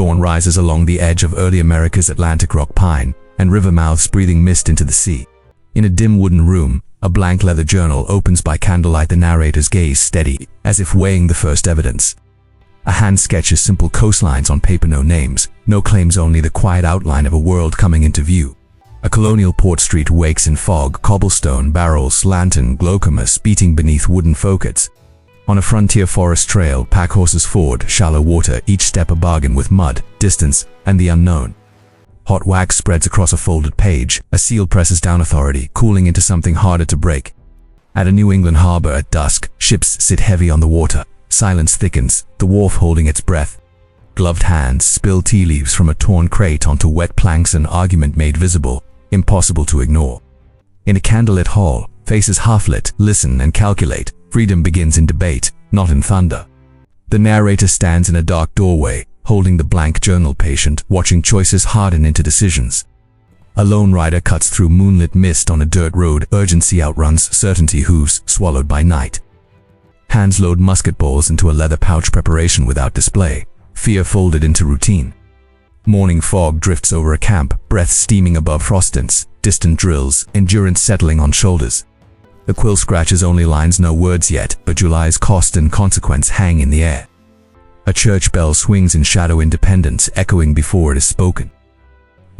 Dawn rises along the edge of early America's Atlantic rock pine, and river mouths breathing mist into the sea. In a dim wooden room, a blank leather journal opens by candlelight, the narrator's gaze steady, as if weighing the first evidence. A hand sketches simple coastlines on paper, no names, no claims, only the quiet outline of a world coming into view. A colonial port street wakes in fog, cobblestone barrels, lantern glaucomas beating beneath wooden forecourts. On a frontier forest trail, pack horses ford shallow water, each step a bargain with mud, distance, and the unknown. Hot wax spreads across a folded page, a seal presses down authority, cooling into something harder to break. At a New England harbor at dusk, ships sit heavy on the water. Silence thickens, the wharf holding its breath. Gloved hands spill tea leaves from a torn crate onto wet planks, an argument made visible, impossible to ignore. In a candlelit hall, faces half-lit, listen and calculate. Freedom begins in debate, not in thunder. The narrator stands in a dark doorway, holding the blank journal, patient, watching choices harden into decisions. A lone rider cuts through moonlit mist on a dirt road, urgency outruns certainty, hooves swallowed by night. Hands load musket balls into a leather pouch, preparation without display, fear folded into routine. Morning fog drifts over a camp, breath steaming above frostants, distant drills, endurance settling on shoulders. The quill scratches only lines, no words yet, but July's cost and consequence hang in the air. A church bell swings in shadow, independence echoing before it is spoken.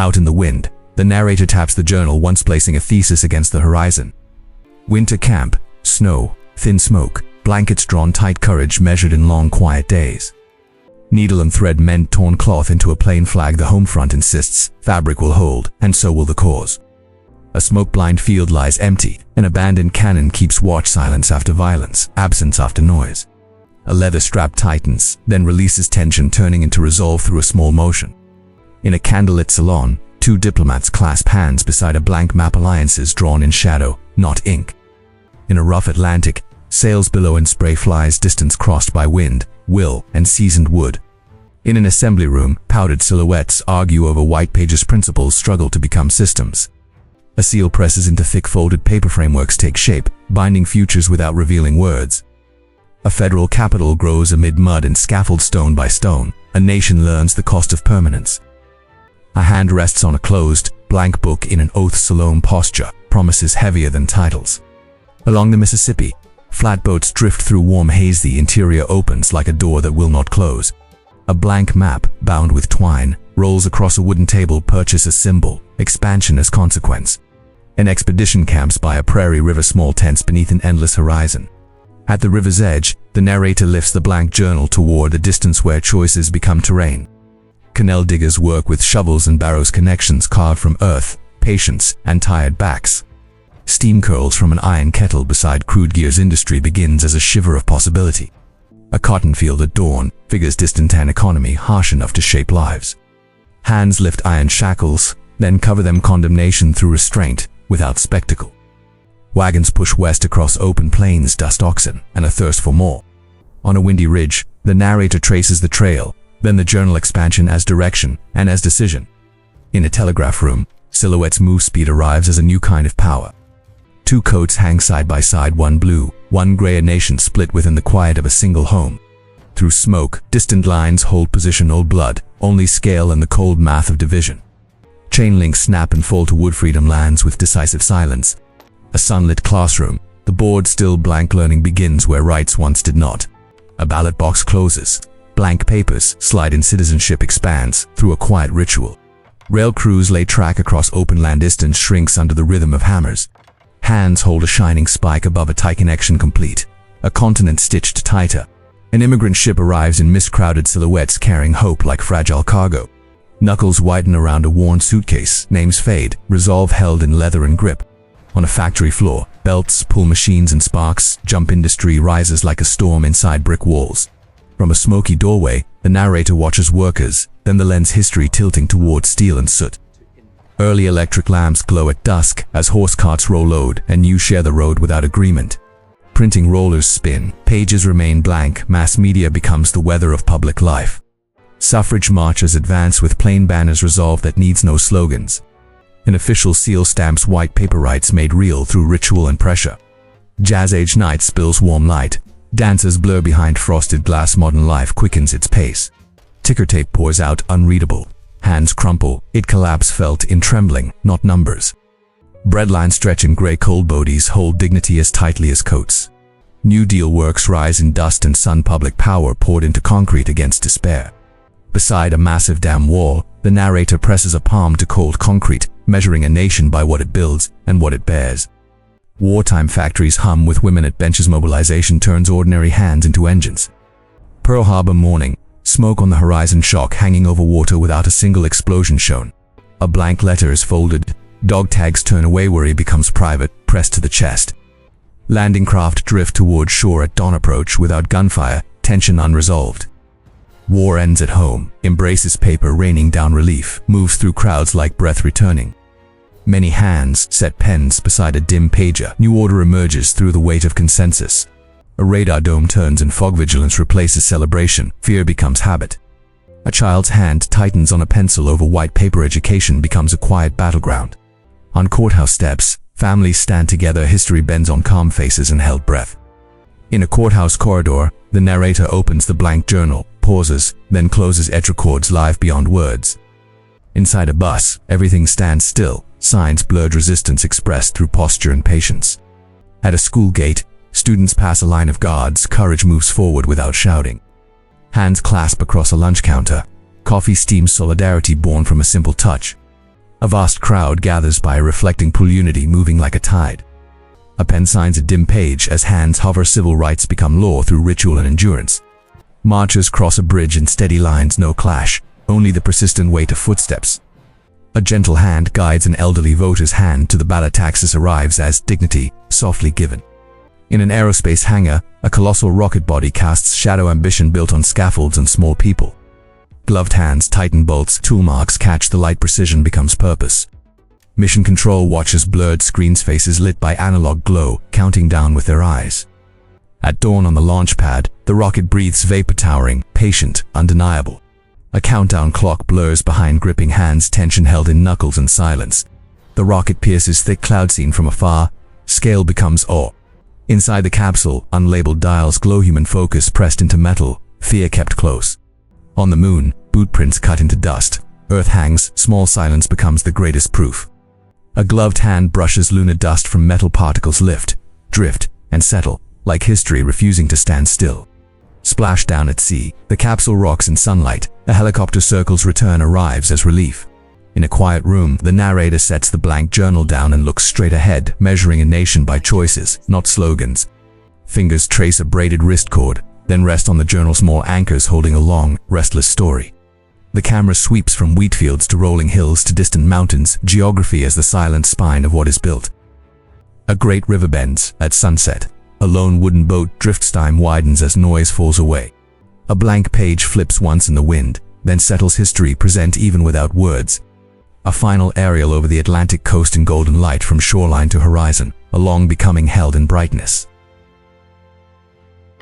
Out in the wind, the narrator taps the journal, once placing a thesis against the horizon. Winter camp, snow, thin smoke, blankets drawn tight, courage measured in long quiet days. Needle and thread mend torn cloth into a plain flag, the home front insists fabric will hold, and so will the cause. A smoke-blind field lies empty, an abandoned cannon keeps watch, silence after violence, absence after noise. A leather strap tightens, then releases tension, turning into resolve through a small motion. In a candlelit salon, two diplomats clasp hands beside a blank map, alliances drawn in shadow, not ink. In a rough Atlantic, sails below and spray flies, distance crossed by wind, will, and seasoned wood. In an assembly room, powdered silhouettes argue over white pages, principles struggle to become systems. A seal presses into thick folded paper, frameworks take shape, binding futures without revealing words. A federal capital grows amid mud and scaffold, stone by stone. A nation learns the cost of permanence. A hand rests on a closed, blank book in an oath-solemn posture, promises heavier than titles. Along the Mississippi, flatboats drift through warm haze, the interior opens like a door that will not close. A blank map, bound with twine, rolls across a wooden table, purchase as symbol, expansion as consequence. An expedition camps by a prairie river, small tents beneath an endless horizon. At the river's edge, the narrator lifts the blank journal toward the distance where choices become terrain. Canal diggers work with shovels and barrows, connections carved from earth, patience, and tired backs. Steam curls from an iron kettle beside crude gears, industry begins as a shiver of possibility. A cotton field at dawn, figures distant, an economy harsh enough to shape lives. Hands lift iron shackles, then cover them, condemnation through restraint, without spectacle. Wagons push west across open plains, dust oxen, and a thirst for more. On a windy ridge, the narrator traces the trail, then the journal, expansion as direction and as decision. In a telegraph room, silhouettes move, speed arrives as a new kind of power. Two coats hang side by side, one blue, one gray, a nation split within the quiet of a single home. Through smoke, distant lines hold position, old blood, only scale and the cold math of division. Chain links snap and fall to wood, freedom lands with decisive silence. A sunlit classroom, the board still blank, learning begins where rights once did not. A ballot box closes, blank papers slide in, citizenship expands through a quiet ritual. Rail crews lay track across open land, distance shrinks under the rhythm of hammers. Hands hold a shining spike above a tie, connection complete. A continent stitched tighter. An immigrant ship arrives in mist-crowded silhouettes, carrying hope like fragile cargo. Knuckles widen around a worn suitcase, names fade, resolve held in leather and grip. On a factory floor, belts pull machines and sparks jump, industry rises like a storm inside brick walls. From a smoky doorway, the narrator watches workers, then the lens, history tilting towards steel and soot. Early electric lamps glow at dusk as horse carts roll load and you share the road without agreement. Printing rollers spin, pages remain blank, mass media becomes the weather of public life. Suffrage marchers advance with plain banners, resolve that needs no slogans. An official seal stamps white paper, rights made real through ritual and pressure. Jazz age night spills warm light. Dancers blur behind frosted glass, modern life quickens its pace. Ticker tape pours out unreadable. Hands crumple. It collapse felt in trembling, not numbers. Breadlines stretch in gray cold bodies hold dignity as tightly as coats. New Deal works rise in dust and sun. Public power poured into concrete against despair. Beside a massive dam wall, the narrator presses a palm to cold concrete, measuring a nation by what it builds and what it bears. Wartime factories hum with women at benches. Mobilization turns ordinary hands into engines. Pearl Harbor morning, smoke on the horizon, shock hanging over water without a single explosion shown. A blank letter is folded. Dog tags turn away. Worry becomes private, pressed to the chest. Landing craft drift toward shore at dawn. Approach without gunfire, tension unresolved. War ends at home, embraces paper raining down relief, moves through crowds like breath returning. Many hands set pens beside a dim pager. New order emerges through the weight of consensus. A radar dome turns and fog. Vigilance replaces celebration. Fear becomes habit. A child's hand tightens on a pencil over white paper. Education becomes a quiet battleground. On courthouse steps, families stand together. History bends on calm faces and held breath. In a courthouse corridor, the narrator opens the blank journal, pauses, then closes. Edge records live beyond words. Inside a bus, everything stands still. Signs blurred. Resistance expressed through posture and patience. At a school gate, students pass a line of guards. Courage moves forward without shouting. Hands clasp across a lunch counter. Coffee steams. Solidarity born from a simple touch. A vast crowd gathers by a reflecting pool. Unity moving like a tide. A pen signs a dim page as hands hover. Civil rights become law through ritual and endurance. Marchers cross a bridge in steady lines. No clash, only the persistent weight of footsteps. A gentle hand guides an elderly voter's hand to the ballot. Taxes arrives as dignity, softly given. In an aerospace hangar, a colossal rocket body casts shadow. Ambition built on scaffolds and small people. Gloved hands tighten bolts. Tool marks catch the light. Precision becomes purpose. Mission control watches blurred screens. Faces lit by analog glow, counting down with their eyes. At dawn on the launch pad, the rocket breathes vapor. Towering, patient, undeniable. A countdown clock blurs behind gripping hands. Tension held in knuckles and silence. The rocket pierces thick cloud. Seen from afar, scale becomes awe. Inside the capsule, unlabeled dials glow. Human focus pressed into metal, fear kept close. On the moon, bootprints cut into dust. Earth hangs, small. Silence becomes the greatest proof. A gloved hand brushes lunar dust from metal. Particles lift, drift, and settle, like history refusing to stand still. Splash down at sea, the capsule rocks in sunlight. A helicopter circles. Return arrives as relief. In a quiet room, the narrator sets the blank journal down and looks straight ahead, measuring a nation by choices, not slogans. Fingers trace a braided wrist cord, then rest on the journal. Small anchors holding a long, restless story. The camera sweeps from wheat fields to rolling hills to distant mountains. Geography as the silent spine of what is built. A great river bends at sunset. A lone wooden boat drifts. Time widens as noise falls away. A blank page flips once in the wind, then settles. History present even without words. A final aerial over the Atlantic coast in golden light from shoreline to horizon, a long becoming held in brightness.